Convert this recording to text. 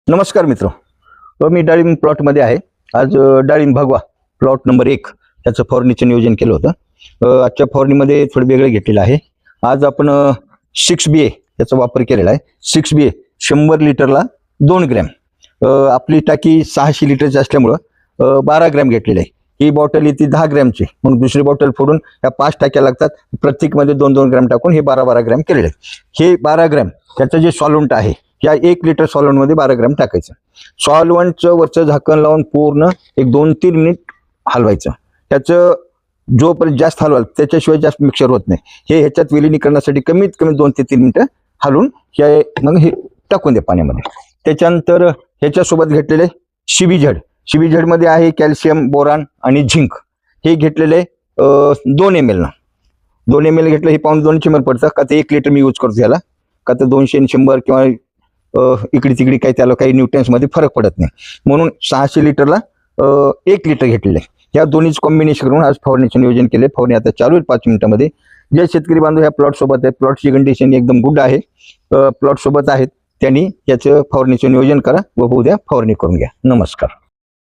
नमस्कार मित्र, मी डाळिंब प्लॉटमध्ये आहे. आज डाळिंब भगवा प्लॉट नंबर 1 त्याचं फवारणीचं नियोजन केलं होतं. आजच्या फवारणीमध्ये थोडं वेगळं घेतलेलं आहे. आज आपण 6BA याचा वापर केलेला आहे. 6BA 100 लिटरला 2 gram. आपली टाकी 600 लिटरची असल्यामुळं 12 ग्रॅम घेतलेली आहे. ही बॉटल येते 10 ग्रॅमची, मग दुसरी बॉटल फोडून ह्या 5 टाक्या लागतात. प्रत्येकमध्ये 2-2 ग्रॅम टाकून हे 12-12 ग्रॅम केलेले आहे. हे 12 ग्रॅम त्याचं जे सॉल्व्हंट आहे, या 1 लिटर सॉल्व्हंटमध्ये 12 ग्रॅम टाकायचं. सॉल्व्हंटचं वरचं झाकण लावून पूर्ण एक 2-3 मिनिट हलवायचं. त्याचं जोपर्यंत जास्त हलवाल त्याच्याशिवाय जास्त मिक्सर होत नाही. हे ह्याच्यात विलिनीकरणासाठी कमीत कमी 2 ते 3 मिनिटं हलवून हे मग हे टाकून द्या पाण्यामध्ये. त्याच्यानंतर ह्याच्यासोबत घेतलेले CBZ मध्ये आहे कॅल्शियम, बोरान आणि झिंक. हे घेतलेले 2 ml ना. 2 ml घेतलं, हे पाऊण 2 ml पडतं का. ते 1 लिटर मी यूज करतो याला, का तर 200 आणि 100 किंवा इकडे तिकडे काही त्याला काही न्यूट्रन्समध्ये फरक पडत नाही. म्हणून 600 लिटरला 1 लिटर घेतलेलं आहे. ह्या दोन्हीच कॉम्बिनेशन करून आज फवारणीचं नियोजन केले. फवारणी आता चालू आहे 5 मिनिटांमध्ये. जे शेतकरी बांधव ह्या प्लॉट सोबत आहे, प्लॉटची कंडिशन एकदम गुड आहे, प्लॉट सोबत आहेत, त्यांनी याचं फवारणीचं नियोजन करा व उद्या फवारणी करून घ्या. नमस्कार.